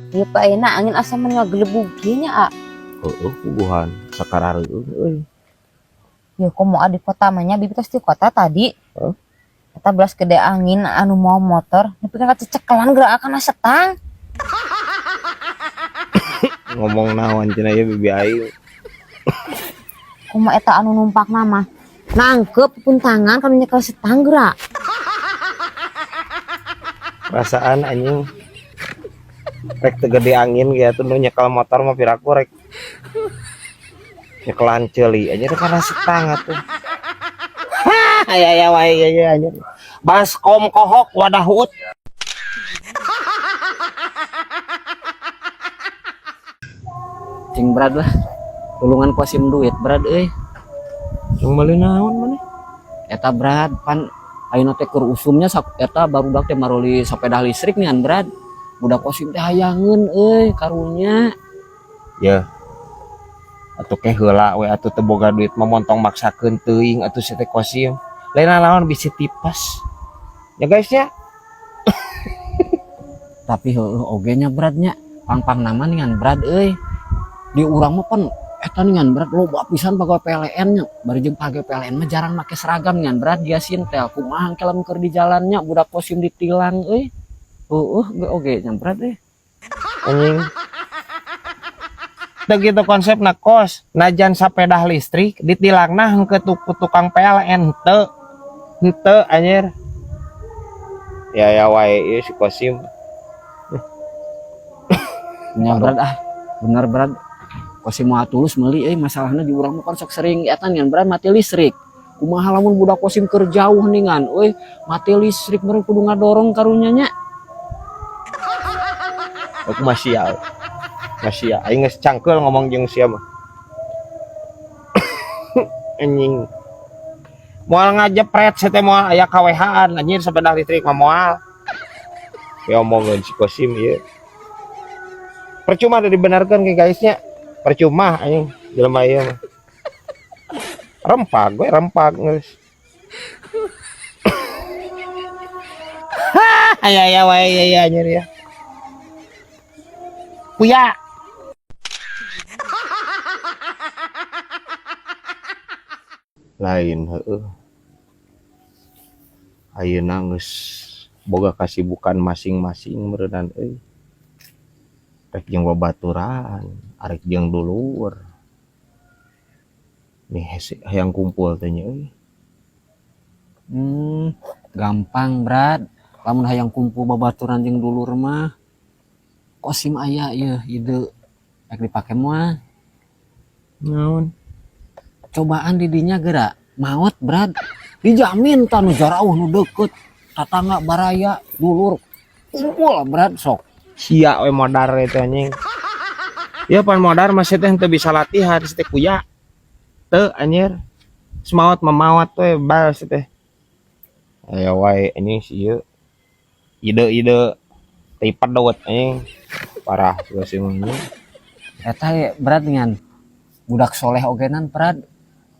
Ieu Pak enak angin asa mengelebugnya, puguhan sakarareuh euy. Ya komo di kota manya bibi tos di kota tadi. Hah? Eta belas gede angin anu mau motor, nepi ka cecekelan gerakan setang. Ngomong naon cenah ya bibi aing. Komo eta anu numpak nama. Nangkep pun tangan kan nyekel setang gerak. Perasaan anjing rek teu gede angin gitu nu nyekel motor mah piraku rek nyekelan ceuli anjir karena setang atuh. Aya wae ya anjir. Baskom kohok wadahut. Cing Brad lah tulungan kuasim duit Brad euy. Jeung meuli naon maneh? Eta Brad pan ayeuna teh keur usumnya eta barudak teh maroli sepeda listrik nian Brad. Budak kuasim teh hayangeun euy karunya. Ya. Atuh ke heula we atuh teu boga duit mah montong maksakeun teuing atuh si teh kosim. Lain lawan bisi tipes. Ya guys ya. Tapi heueuh oge nya Brad nya. Pang-pang nama ningan Brad euy. Di urang mah pan eta ningan Brad loba pisan pagawe PLN nya. Bari jeung pagawe PLN mah jarang make seragam ningan Brad giasin teh kumaha kelem keur di jalan nya budak kosim ditilang euy. Heueuh oge nya Brad euy. Anjing. Teu gitu konsepna kos, najan sapeda listrik ditilangna hengke tukang PLN henteu anjir. Ya wae ieu si kosim. Nya Brad bener Brad. Kosim mah tulus meuli euy masalahna di urang mah kan sok sering eta ngan Brad mati listrik. Kumaha lamun budak kosim keur jauh ningan euy mati listrik meureun kudu ngadorong karunya nya. Aku masih ya aing geus cangkeul ngomong jeung sia mah. Anjing. Moal ngajepret saya teh moal aya kawehaan anjir sepeda listrik mah moal. Ya omongkeun si kosim ieu. Percuma udah dibenarkan ke guysnya. Percuma anjing jelema ieu mah. Rempak geus. Aya wae ya anjir ya. Kuya. Lain heueuh. Ayeuna geus boga kasibukan masing-masing meureunana euy. Rek jeung babaturan, arek jeung dulur. Nih hayang kumpul teh nya euy. Gampang Brad. Lamun hayang kumpul babaturan jeung dulur mah kosim aya ieu ide rek dipake moal. Naon? Cobaan didinya geura maot Brad. Dijamin tah nu jarauh nu deukeut tatangga baraya dulur kumpul Brad sok. Sia we modar eta anjing. Ya pan modar masih teh teu bisa latihan teh kuya. Teu anjir. Semaot memawat we bae teh. Aya wae anjing si ieu. Ide-ide teh pedot anjing. Parah sih ini. Eta Brad ngan budak soleh ogenan Brad.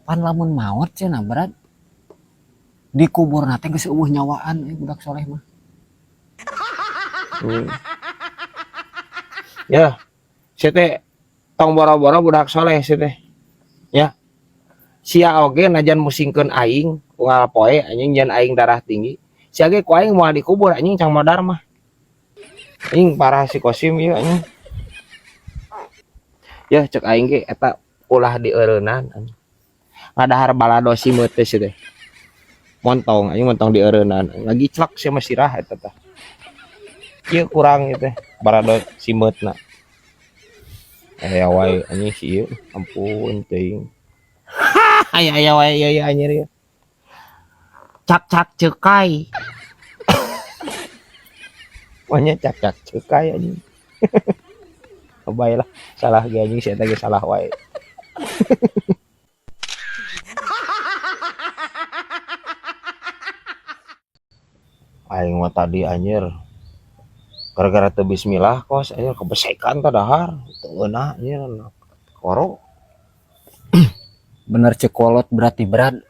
Pan lamun maot cenah Brad. Dikuburna teh geus eueuh nyawaan budak soleh mah. Ya. Si teh tong boro-boro budak soleh si teh. Ya. Sia oge najan musingkeun aing unggal poe anjing jan aing darah tinggi. Sia ge ku aing moal dikubur anjing cang modar mah. Anjing parah si kosim ieu anjing. Ya cek aing ge eta ulah dieureunnan anjing. Ngadahar balado simeut teh si teh. Montong dieureunnan. Lagi celak si masirah eta teh. Ieu kurang ieu teh balado simeutna. Aya wae anjing si ieu ampun teuing. Aya wae ieu anjir ieu. Cak cekai. Pokoknya cak cekai anjing. Bae lah salah ge anjing si eta ge salah wae. Aing mah tadi anjir gara-gara teu bismillah kos anjir kebesekan tah dahar teu eunah anjir koro. Bener cekolot berarti Brad.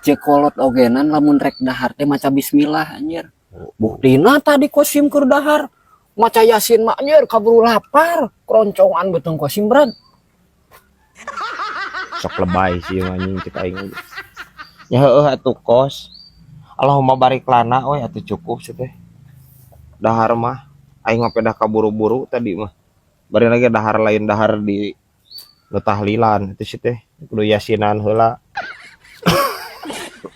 Cekolot ogenan lamun rek dahar teh maca bismillah anjir. Buktina tadi kosim keur dahar maca Yasin mah anjir kaburu lapar keroncongan beteng Kosim brad. Sok lebay sih anjing kita aing. Ya heueuh atuh kos. Allahumma barik lana we atuh cukup sih teh. Dahar mah aing mah pedah kaburu-buru tadi mah. Bari lagi dahar lain dahar di nu tahlilan itu sih teh kudu yasinan heula.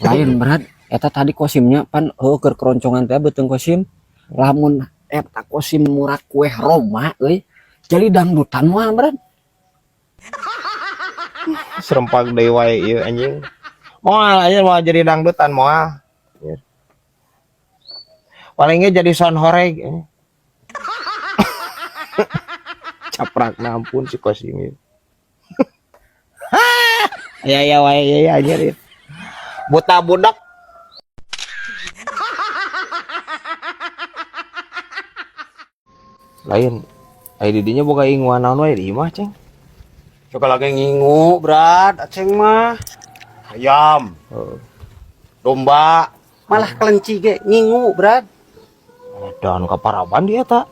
Lain brad eta tadi Kosimnya pan keur keroncongan teh beteng Kosim. Lamun eta Kosim murah kue Roma euy. Jadi dangdutan mah brad. Serempak deui wae ieu anjing. Moal aja mau jadi dangdutan moal. Palingnya jadi sound horeg. Caprak na ampun si Kosim ieu. Ya wae ya anjir. Buta budak. Lain. Ai didinya boga inguan naon wae di imah, Ceng. Coba lagi ngingu, Brad, aceng mah. Ayam, domba, malah kelenci ge ngingu, Brad. Dan kaparaban dia tak.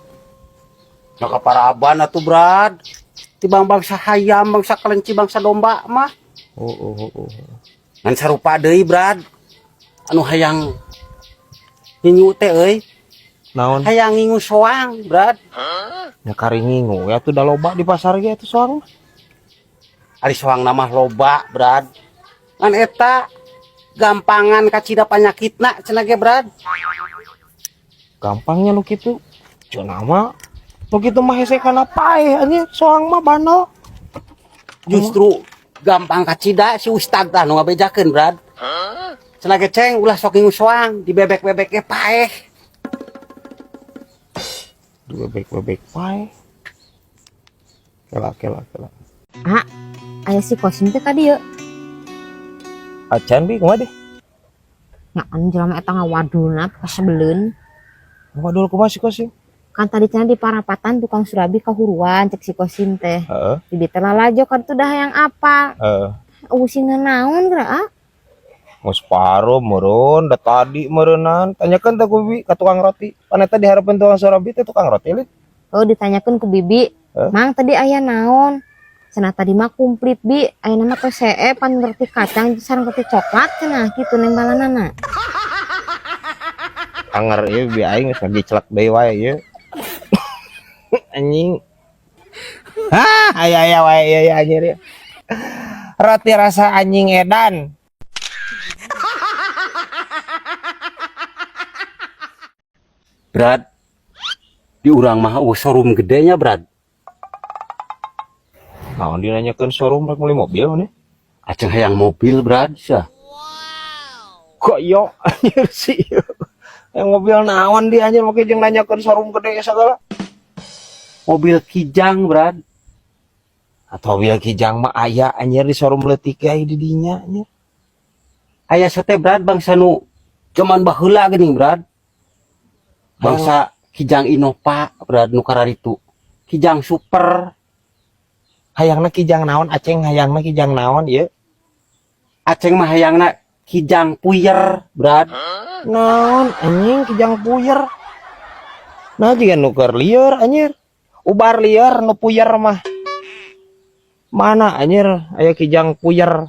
Nah kaparaban atuh, Brad. Tibang bangsa hayam, bangsa kelenci, bangsa domba mah. Oh. Ngan sarupa deui, Brad. Anu hayang ngingu teh euy. Naon? Hayang ngingu soang, Brad. Ya kari ngingu ya tuh da loba di pasar ge atuh soang. Ari soang nama loba, Brad. Ngan eta gampangan kacida panyakitna cenah ge, Brad. Gampangnya lu kitu. Cenah mah lu kitu mah hese kana paeh anjing soang mah bandel. Justru gampang kacida si ustad tah nu ngabejakeun, Brad. Cenah ge ceng ulah sok ngingu soang, dibebek-bebek ge paeh. Bebek paeh. Kela. Ah, aya si Kosim teh ka dieu. Acan bi kumaha deh? Ya anu jelema eta ngawadulna pas sebeleun. Wadul kumaha si Kosim? Kan tadi cenah di parapatan tukang surabi kahuruan cek si Kosim teh. Heeh. Di dieu teh lalajo kan tuh dah yang apa? Heeh. Usina naon geura ah? Mus paro meureun da tadi meureunan. Tanyakeun teh ku Bibi ka tukang roti. Pan eta dihareupeun tukang surabi teh tukang roti lid. Oh ditanyakeun ku bibi. Mang tadi aya naon? Cenah tadi mah kumplit bi, aya nama teh CE pan roti kacang sareng roti coklat cenah kitu nembalanana. Anger ieu bi aing geus ngagiclek deui wae ieu. Anjing. Aya wae ieu anjir ieu. Roti rasa anjing edan. Brad, di urang mah showroom gedenya, Brad. Naon dinanyakeun showroom rek meuli mobil nih? Aceng hayang mobil, Brad, sah. Kok yo anjir sih. Yang mobil naon dia anjir make jeung nanyakeun showroom gede sagala. Mobil kijang, Brad. Atau mobil kijang mah aya anjir di showroom leutik aya di dinya anjir. Aya sate, Brad, bangsa nu zaman baheula geuning, Brad. Bangsa kijang Innova, Brad, nu kararitu. Kijang super. Hayangna kijang naon aceng hayangna kijang naon ieu? Aceng mah hayangna kijang puyer, Brad. Naon anjing kijang puyer. Nah jiga nu keur lieur anjir. Ubar lieur nu puyer mah. Mana anjir aya kijang puyer.